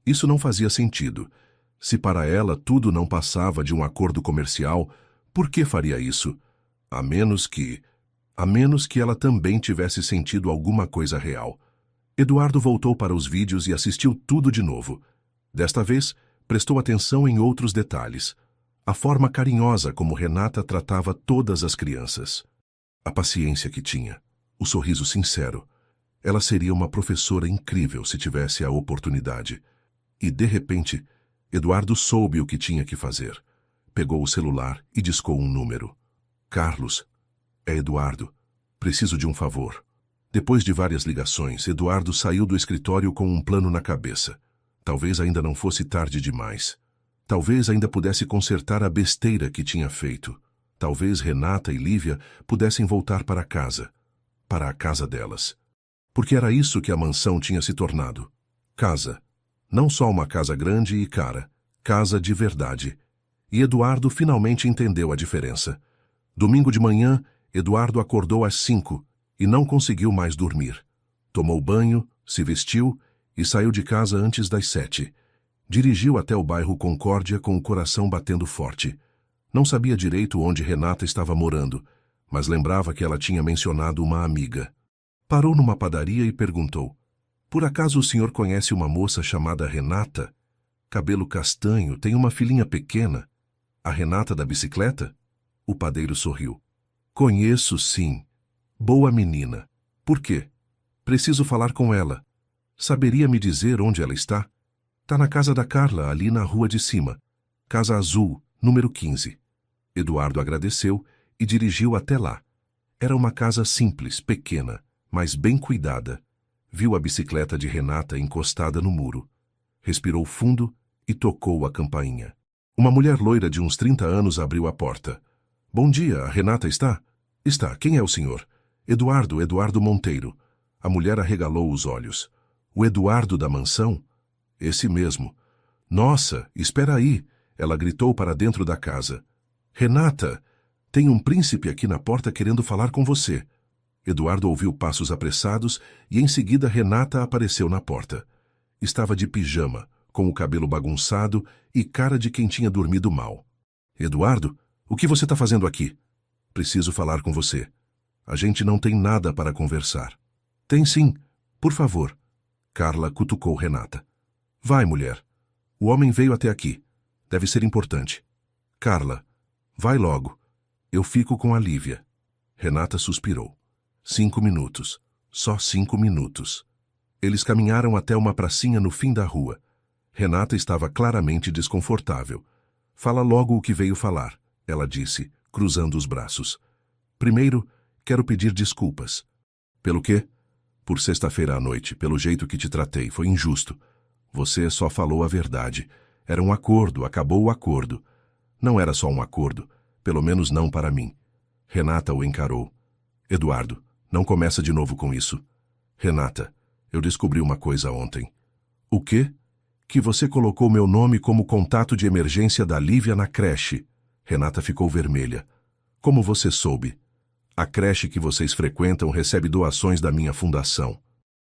Isso não fazia sentido. Se para ela tudo não passava de um acordo comercial, por que faria isso? A menos que ela também tivesse sentido alguma coisa real. Eduardo voltou para os vídeos e assistiu tudo de novo. Desta vez, prestou atenção em outros detalhes. A forma carinhosa como Renata tratava todas as crianças. A paciência que tinha. O sorriso sincero. Ela seria uma professora incrível se tivesse a oportunidade. E, de repente, Eduardo soube o que tinha que fazer. Pegou o celular e discou um número. Carlos. É Eduardo. Preciso de um favor. Depois de várias ligações, Eduardo saiu do escritório com um plano na cabeça. Talvez ainda não fosse tarde demais. Talvez ainda pudesse consertar a besteira que tinha feito. Talvez Renata e Lívia pudessem voltar para casa. Para a casa delas. Porque era isso que a mansão tinha se tornado. Casa. Não só uma casa grande e cara. Casa de verdade. E Eduardo finalmente entendeu a diferença. Domingo de manhã, Eduardo acordou às 5 e não conseguiu mais dormir. Tomou banho, se vestiu e saiu de casa antes das 7. Dirigiu até o bairro Concórdia com o coração batendo forte. Não sabia direito onde Renata estava morando, mas lembrava que ela tinha mencionado uma amiga. Parou numa padaria e perguntou: "Por acaso o senhor conhece uma moça chamada Renata? Cabelo castanho, tem uma filhinha pequena. A Renata da bicicleta?" O padeiro sorriu. "Conheço, sim. Boa menina. Por quê? Preciso falar com ela. Saberia me dizer onde ela está?" "Tá na casa da Carla, ali na rua de cima. Casa Azul, número 15. Eduardo agradeceu e dirigiu até lá. Era uma casa simples, pequena, mas bem cuidada. Viu a bicicleta de Renata encostada no muro. Respirou fundo e tocou a campainha. Uma mulher loira de uns 30 anos abriu a porta. "Bom dia, a Renata está?" "Está. Quem é o senhor?" Eduardo Monteiro." A mulher arregalou os olhos. "O Eduardo da mansão?" "Esse mesmo." "Nossa, espera aí!" Ela gritou para dentro da casa. "Renata, tem um príncipe aqui na porta querendo falar com você." Eduardo ouviu passos apressados e em seguida Renata apareceu na porta. Estava de pijama, com o cabelo bagunçado e cara de quem tinha dormido mal. "Eduardo, o que você está fazendo aqui?" "Preciso falar com você. A gente não tem nada para conversar." "Tem sim. Por favor." Carla cutucou Renata. "Vai, mulher. O homem veio até aqui. Deve ser importante." "Carla, vai logo. Eu fico com a Lívia." Renata suspirou. 5 minutos. Só 5 minutos. Eles caminharam até uma pracinha no fim da rua. Renata estava claramente desconfortável. "Fala logo o que veio falar," ela disse, cruzando os braços. "Primeiro, quero pedir desculpas." "Pelo quê?" "Por sexta-feira à noite, pelo jeito que te tratei. Foi injusto. Você só falou a verdade. Era um acordo, acabou o acordo." "Não era só um acordo. Pelo menos não para mim." Renata o encarou. "Eduardo, não começa de novo com isso." "Renata, eu descobri uma coisa ontem." "O quê?" "Que você colocou meu nome como contato de emergência da Lívia na creche." Renata ficou vermelha. "Como você soube?" "A creche que vocês frequentam recebe doações da minha fundação.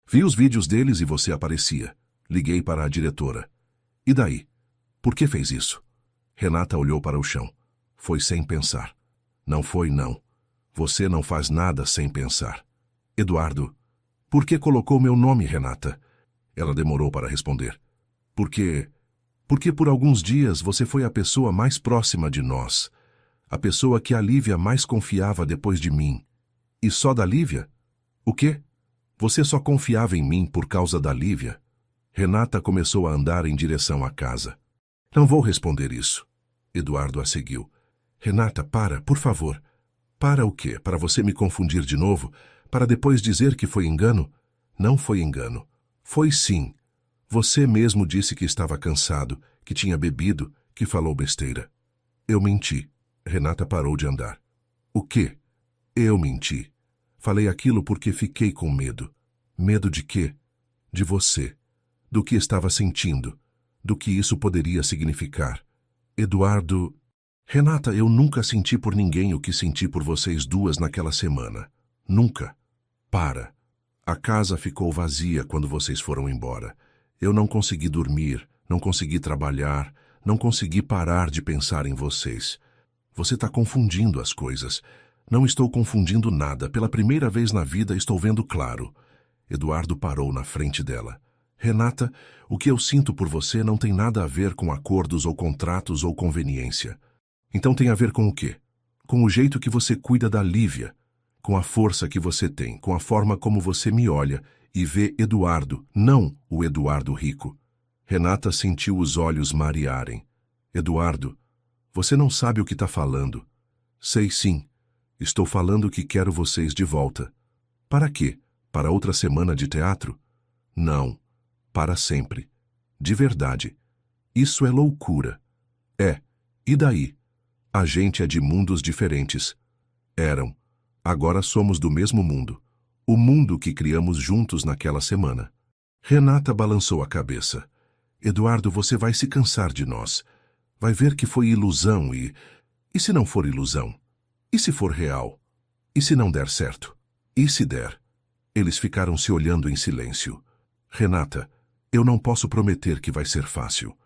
Vi os vídeos deles e você aparecia. Liguei para a diretora." "E daí? Por que fez isso?" Renata olhou para o chão. "Foi sem pensar." "Não foi, não. Você não faz nada sem pensar." "Eduardo, por que colocou meu nome, Renata?" Ela demorou para responder. Porque por alguns dias você foi a pessoa mais próxima de nós. A pessoa que a Lívia mais confiava depois de mim." "E só da Lívia?" "O quê? Você só confiava em mim por causa da Lívia?" Renata começou a andar em direção à casa. "Não vou responder isso." Eduardo a seguiu. "Renata, para, por favor." "Para o quê? Para você me confundir de novo? Para depois dizer que foi engano?" "Não foi engano. Foi sim. Você mesmo disse que estava cansado, que tinha bebido, que falou besteira." "Eu menti." Renata parou de andar. "O quê?" "Eu menti. Falei aquilo porque fiquei com medo." "Medo de quê?" "De você. Do que estava sentindo. Do que isso poderia significar." "Eduardo..." "Renata, eu nunca senti por ninguém o que senti por vocês duas naquela semana. Nunca." "Para. A casa ficou vazia quando vocês foram embora. Eu não consegui dormir, não consegui trabalhar, não consegui parar de pensar em vocês. Você está confundindo as coisas." "Não estou confundindo nada. Pela primeira vez na vida estou vendo claro." Eduardo parou na frente dela. Renata, o que eu sinto por você não tem nada a ver com acordos ou contratos ou conveniência. Então tem a ver com o quê? Com o jeito que você cuida da Lívia, com a força que você tem, com a forma como você me olha e vê Eduardo, não o Eduardo rico. Renata sentiu os olhos marearem. Eduardo, você não sabe o que está falando. Sei sim. Estou falando que quero vocês de volta. Para quê? Para outra semana de teatro? Não. Para sempre. De verdade. Isso é loucura. É. E daí? A gente é de mundos diferentes. Eram. Agora somos do mesmo mundo. O mundo que criamos juntos naquela semana. Renata balançou a cabeça. Eduardo, você vai se cansar de nós. Vai ver que foi ilusão e... E se não for ilusão? E se for real? E se não der certo? E se der? Eles ficaram se olhando em silêncio. Renata, eu não posso prometer que vai ser fácil.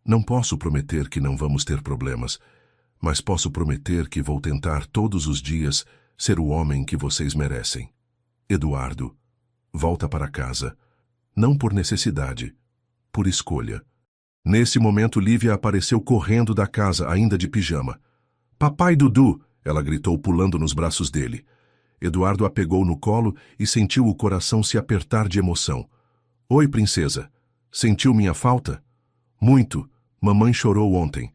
Não posso prometer que não vamos ter problemas, mas posso prometer que vou tentar todos os dias ser o homem que vocês merecem. Eduardo, volta para casa. Não por necessidade, por escolha. Nesse momento, Lívia apareceu correndo da casa, ainda de pijama. Papai Dudu! Ela gritou, pulando nos braços dele. Eduardo a pegou no colo e sentiu o coração se apertar de emoção. Oi, princesa. Sentiu minha falta? Muito. Mamãe chorou ontem.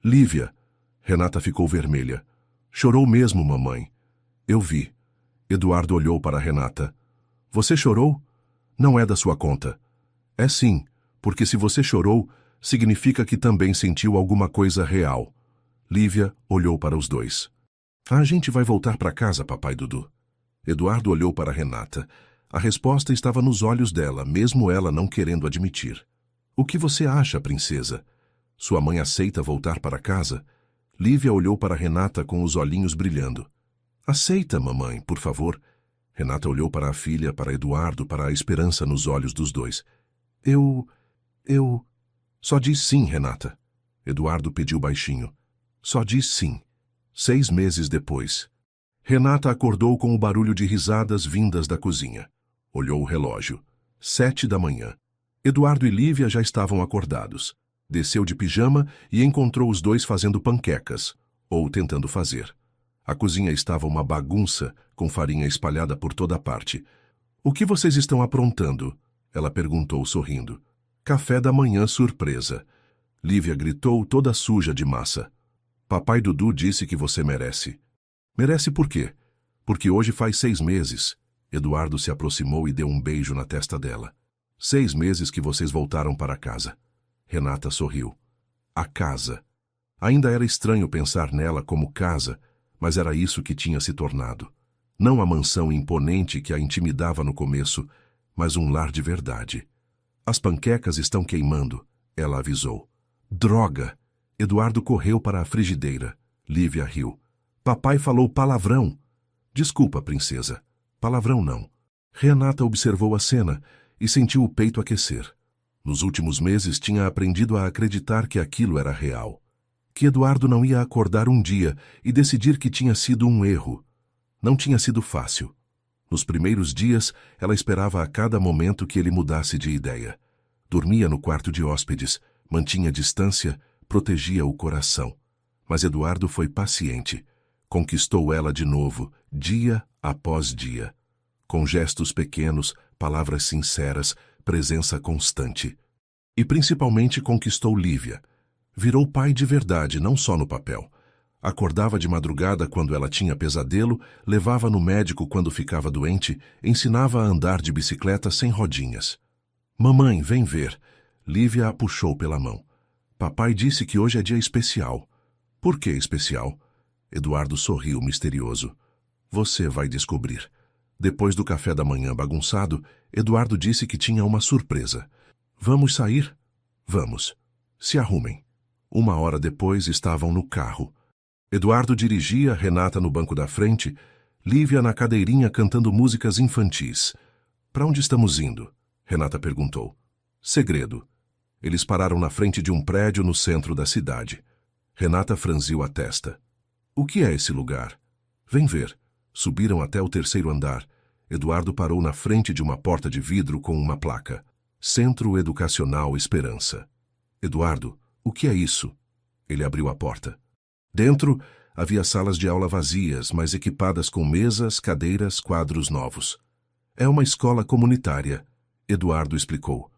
Lívia. Renata ficou vermelha. Chorou mesmo, mamãe. Eu vi. Eduardo olhou para Renata. Você chorou? Não é da sua conta. É sim, porque se você chorou, significa que também sentiu alguma coisa real. Lívia olhou para os dois. A gente vai voltar para casa, papai Dudu. Eduardo olhou para Renata. A resposta estava nos olhos dela, mesmo ela não querendo admitir. O que você acha, princesa? Sua mãe aceita voltar para casa? Lívia olhou para Renata com os olhinhos brilhando. Aceita, mamãe, por favor. Renata olhou para a filha, para Eduardo, para a esperança nos olhos dos dois. Eu... Só diz sim, Renata. Eduardo pediu baixinho. Só diz sim. 6 meses depois. Renata acordou com o barulho de risadas vindas da cozinha. Olhou o relógio. 7 da manhã. Eduardo e Lívia já estavam acordados. Desceu de pijama e encontrou os dois fazendo panquecas, ou tentando fazer. A cozinha estava uma bagunça, com farinha espalhada por toda parte. O que vocês estão aprontando? Ela perguntou, sorrindo. Café da manhã surpresa. Lívia gritou, toda suja de massa. Papai Dudu disse que você merece. Merece por quê? Porque hoje faz 6 meses. Eduardo se aproximou e deu um beijo na testa dela. 6 meses que vocês voltaram para casa. Renata sorriu. A casa. Ainda era estranho pensar nela como casa, mas era isso que tinha se tornado. Não a mansão imponente que a intimidava no começo, mas um lar de verdade. As panquecas estão queimando, ela avisou. Droga! Eduardo correu para a frigideira. Lívia riu. Papai falou palavrão. Desculpa, princesa. Palavrão não. Renata observou a cena e sentiu o peito aquecer. Nos últimos meses tinha aprendido a acreditar que aquilo era real. Que Eduardo não ia acordar um dia e decidir que tinha sido um erro. Não tinha sido fácil. Nos primeiros dias, ela esperava a cada momento que ele mudasse de ideia. Dormia no quarto de hóspedes, mantinha distância, protegia o coração. Mas Eduardo foi paciente. Conquistou ela de novo, dia após dia. Com gestos pequenos, palavras sinceras, presença constante. E principalmente conquistou Lívia. Virou pai de verdade, não só no papel. Acordava de madrugada quando ela tinha pesadelo, levava no médico quando ficava doente, ensinava a andar de bicicleta sem rodinhas. Mamãe, vem ver. Lívia a puxou pela mão. Papai disse que hoje é dia especial. Por que especial? Eduardo sorriu misterioso. Você vai descobrir. Depois do café da manhã bagunçado, Eduardo disse que tinha uma surpresa. Vamos sair? Vamos. Se arrumem. 1 hora depois estavam no carro. Eduardo dirigia, Renata no banco da frente, Lívia na cadeirinha cantando músicas infantis. Para onde estamos indo? Renata perguntou. Segredo. Eles pararam na frente de um prédio no centro da cidade. Renata franziu a testa. O que é esse lugar? Vem ver. Subiram até o 3º andar. Eduardo parou na frente de uma porta de vidro com uma placa. Centro Educacional Esperança. Eduardo, o que é isso? Ele abriu a porta. Dentro, havia salas de aula vazias, mas equipadas com mesas, cadeiras, quadros novos. É uma escola comunitária, Eduardo explicou,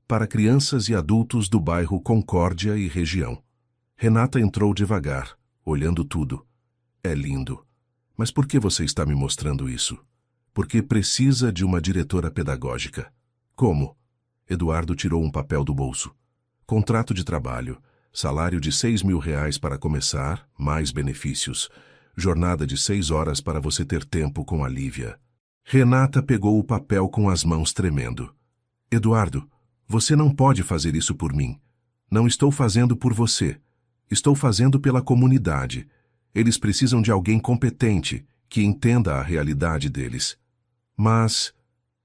para crianças e adultos do bairro Concórdia e região. Renata entrou devagar, olhando tudo. É lindo. Mas por que você está me mostrando isso? Porque precisa de uma diretora pedagógica. Como? Eduardo tirou um papel do bolso. Contrato de trabalho. Salário de R$6.000 para começar, mais benefícios. Jornada de 6 horas para você ter tempo com a Lívia. Renata pegou o papel com as mãos tremendo. Eduardo, você não pode fazer isso por mim. Não estou fazendo por você. Estou fazendo pela comunidade. Eles precisam de alguém competente, que entenda a realidade deles. Mas,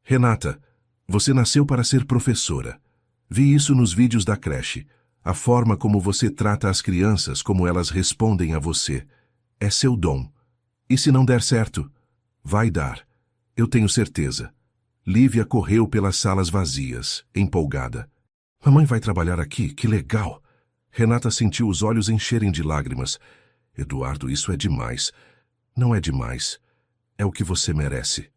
Renata, você nasceu para ser professora. Vi isso nos vídeos da creche. A forma como você trata as crianças, como elas respondem a você. É seu dom. E se não der certo? Vai dar. Eu tenho certeza. Lívia correu pelas salas vazias, empolgada. Mamãe vai trabalhar aqui? Que legal! Renata sentiu os olhos encherem de lágrimas. Eduardo, isso é demais. Não é demais. É o que você merece.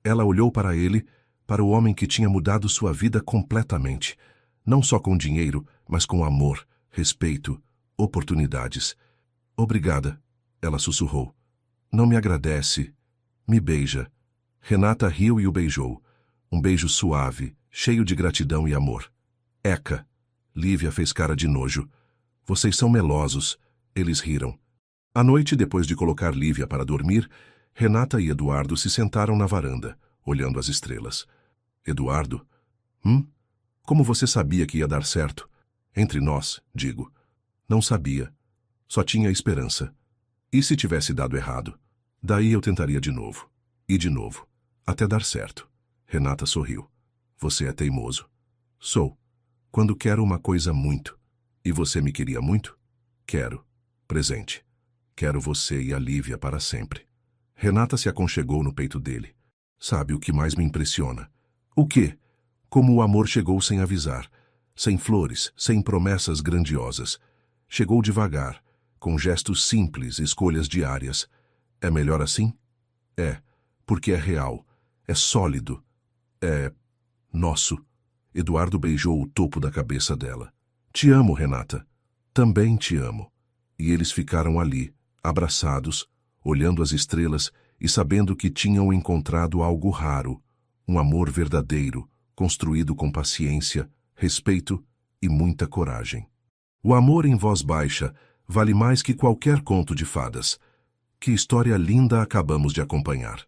Ela olhou para ele, para o homem que tinha mudado sua vida completamente. Não só com dinheiro, mas com amor, respeito, oportunidades. Obrigada, ela sussurrou. Não me agradece. Me beija. Renata riu e o beijou. Um beijo suave, cheio de gratidão e amor. Eca. Lívia fez cara de nojo. Vocês são melosos. Eles riram. À noite, depois de colocar Lívia para dormir, Renata e Eduardo se sentaram na varanda, olhando as estrelas. Eduardo? Como você sabia que ia dar certo? Entre nós, digo. Não sabia. Só tinha esperança. E se tivesse dado errado? Daí eu tentaria de novo. E de novo. Até dar certo. Renata sorriu. Você é teimoso. Sou. Quando quero uma coisa muito. E você me queria muito? Quero. Presente. Quero você e a Lívia para sempre. Renata se aconchegou no peito dele. Sabe o que mais me impressiona? O quê? Como o amor chegou sem avisar. Sem flores, sem promessas grandiosas. Chegou devagar, com gestos simples, escolhas diárias. É melhor assim? É, porque é real. É sólido. É nosso. Eduardo beijou o topo da cabeça dela. Te amo, Renata. Também te amo. E eles ficaram ali, abraçados, olhando as estrelas e sabendo que tinham encontrado algo raro, um amor verdadeiro, construído com paciência, respeito e muita coragem. O amor em voz baixa vale mais que qualquer conto de fadas. Que história linda acabamos de acompanhar.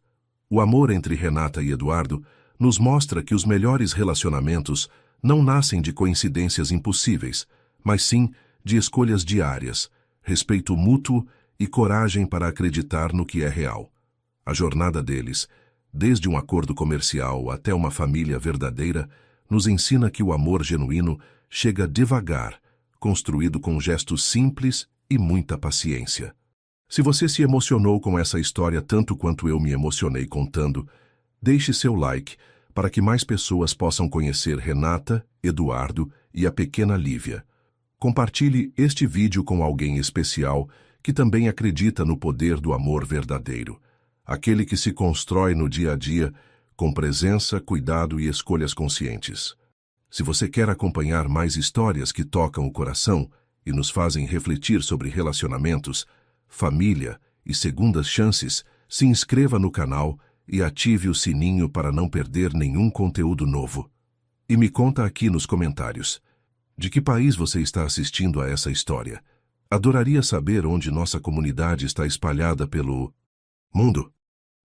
O amor entre Renata e Eduardo nos mostra que os melhores relacionamentos não nascem de coincidências impossíveis, mas sim de escolhas diárias, respeito mútuo e coragem para acreditar no que é real. A jornada deles, desde um acordo comercial até uma família verdadeira, nos ensina que o amor genuíno chega devagar, construído com gestos simples e muita paciência. Se você se emocionou com essa história tanto quanto eu me emocionei contando, deixe seu like para que mais pessoas possam conhecer Renata, Eduardo e a pequena Lívia. Compartilhe este vídeo com alguém especial que também acredita no poder do amor verdadeiro, aquele que se constrói no dia a dia com presença, cuidado e escolhas conscientes. Se você quer acompanhar mais histórias que tocam o coração e nos fazem refletir sobre relacionamentos, família e segundas chances, se inscreva no canal e ative o sininho para não perder nenhum conteúdo novo. E me conta aqui nos comentários. De que país você está assistindo a essa história? Adoraria saber onde nossa comunidade está espalhada pelo mundo.